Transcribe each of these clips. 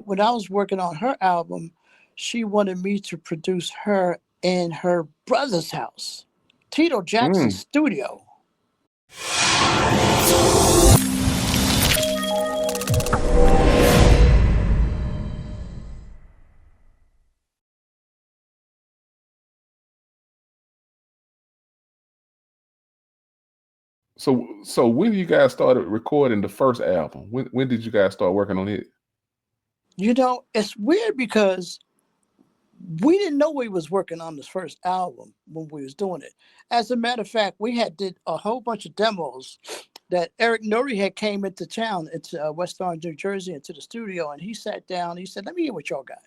when I was working on her album, she wanted me to produce her in her brother's house, Tito Jackson's Mm. studio. So when you guys started recording the first album? When did you guys start working on it? It's weird because we didn't know we was working on this first album when we was doing it. As a matter of fact, we had did a whole bunch of demos that Eric Nori had came into town, into West Orange, New Jersey, into the studio, and he sat down. He said, "Let me hear what y'all got."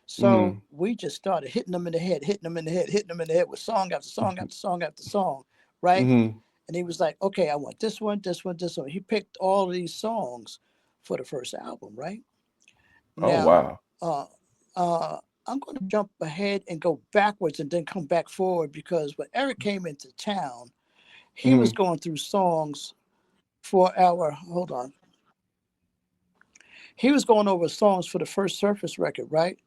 So Mm. we just started hitting them in the head, hitting them in the head, hitting them in the head with song after song after song after song, right? Mm-hmm. And he was like, "Okay, I want this one, this one, this one." He picked all of these songs for the first album, right? Oh Now, wow. uh, uh, I'm going to jump ahead and go backwards and then come back forward because when Eric came into town, he was Mm-hmm. going through songs for our, hold on, he was going over songs for the first Surface record, right?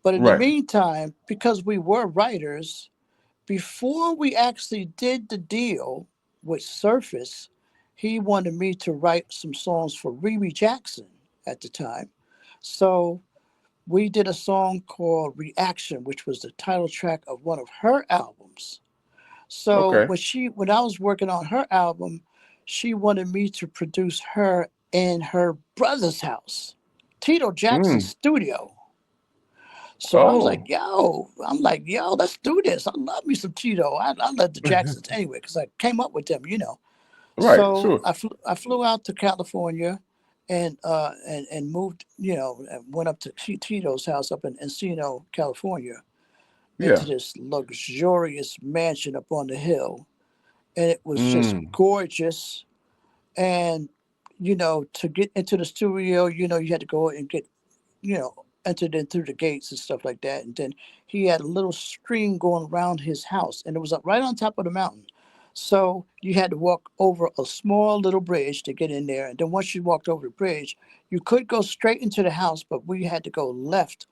But in the Right. meantime, because we were writers, before we actually did the deal with Surface, he wanted me to write some songs for Rebbie Jackson at the time. So we did a song called Reaction, which was the title track of one of her albums. So Okay. when I was working on her album, she wanted me to produce her in her brother's house, Tito Jackson's Mm. studio. So I was like, Oh. yo, let's do this. I love me some Tito. I love the Jacksons anyway because I came up with them. Right. So Sure. I flew out to California and moved, and went up to Tito's house up in Encino, California, into Yeah. this luxurious mansion up on the hill. And it was just Mm. gorgeous. And, to get into the studio, you had to go and get, entered in through the gates and stuff like that. And then he had a little stream going around his house, and it was up right on top of the mountain. So you had to walk over a small little bridge to get in there. And then once you walked over the bridge, you could go straight into the house, but we had to go left.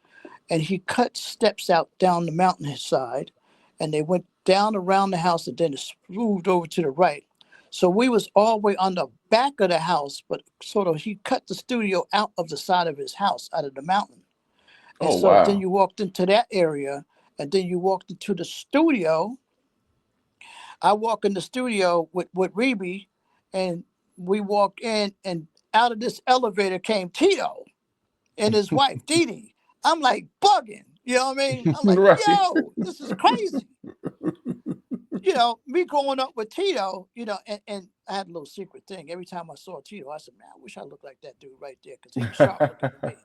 And he cut steps out down the mountainside, and they went down around the house and then it moved over to the right. So we was all the way on the back of the house, but sort of he cut the studio out of the side of his house, out of the mountain. And Oh so then wow. you walked into that area, and then you walked into the studio. I walk in the studio with Reby, and we walk in, and out of this elevator came Tito and his wife, Dee Dee. I'm like bugging. You know what I mean? I'm like, Right. yo, this is crazy. Me growing up with Tito, and I had a little secret thing. Every time I saw Tito, I said, man, I wish I looked like that dude right there because he was sharp looking to me.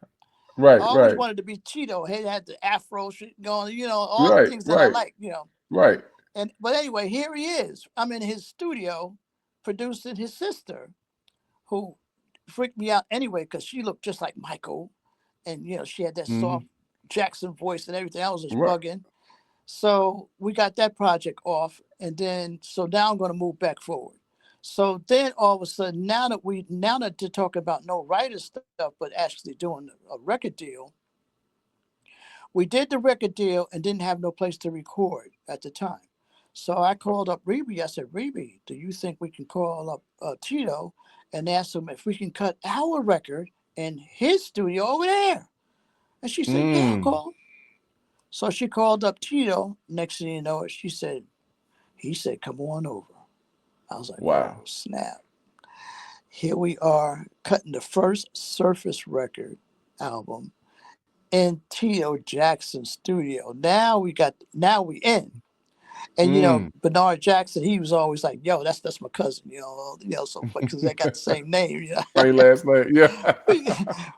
I Right. always Right. wanted to be Tito. He had the afro shit going, all the Right. things that I Right. like. Right. But anyway, here he is. I'm in his studio producing his sister, who freaked me out anyway because she looked just like Michael, and she had that Hmm. soft Jackson voice and everything. I was just Right. bugging. So we got that project off, and then so now I'm going to move back forward. So then all of a sudden, now that to talk about no writer stuff, but actually doing a record deal, we did the record deal and didn't have no place to record at the time. So I called up Reby. I said, Reby, do you think we can call up Tito and ask him if we can cut our record in his studio over there? And she said, yeah, I'll Mm. call him. So she called up Tito. Next thing you know, he said, come on over. I was like, oh, Wow. snap. Here we are cutting the first Surface record album in Tito Jackson's studio. Now we in. And Mm. Bernard Jackson, he was always like, "Yo, that's my cousin," so because they got the same name. Same last name. Yeah. we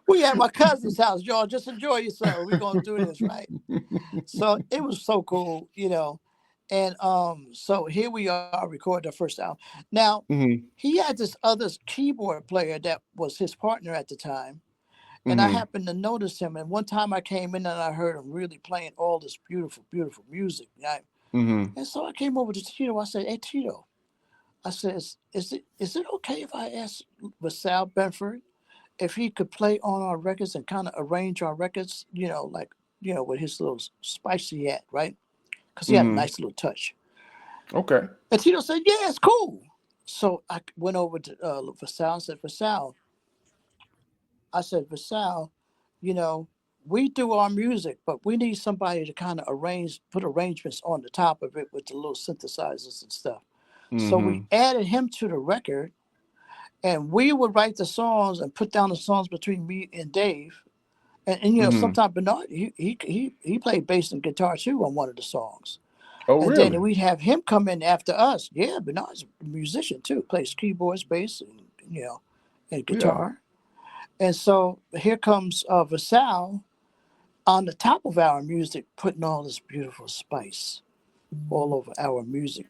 we at my cousin's house, y'all. Just enjoy yourself. We're gonna do this, right? So it was so cool. And so here we are recording the first album. Now Hmm. he had this other keyboard player that was his partner at the time, and I Hmm. happened to notice him. And one time I came in and I heard him really playing all this beautiful, beautiful music. Right? Hmm. And so I came over to Tito. I said, "Hey Tito," I said, "Is it okay if I ask Sal Benford if he could play on our records and kind of arrange our records, like, with his little spice he had, right? Because he had a Mm-hmm. nice little touch. Okay. And Tito said, "Yeah, it's cool." So I went over to Vasal and said, "Vasal," I said, "Vasal, you know, we do our music, but we need somebody to kind of put arrangements on the top of it with the little synthesizers and stuff." So we Mm-hmm. added him to the record, and we would write the songs and put down the songs between me and Dave. And Mm-hmm. sometimes Bernard he played bass and guitar too on one of the songs. Oh, And then really? we'd have him come in after us. Yeah, Bernard's a musician too, plays keyboards, bass, and and Yeah. guitar. And so here comes Vasal on the top of our music, putting all this beautiful spice all over our music,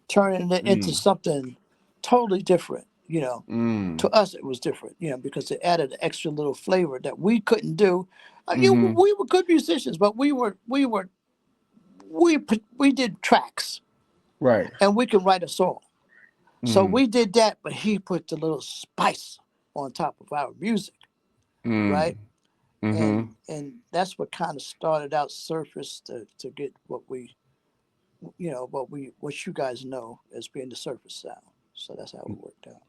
turning it into Mm. something totally different. To Mm. us it was different, because it added an extra little flavor that we couldn't do. Mm-hmm. We were good musicians, but we did tracks Right. and we can write a song. So Mm. we did that, but he put the little spice on top of our music, right? Mm. Mm-hmm. And that's what kind of started out Surface to get what you guys know as being the Surface sound. So that's how it worked out.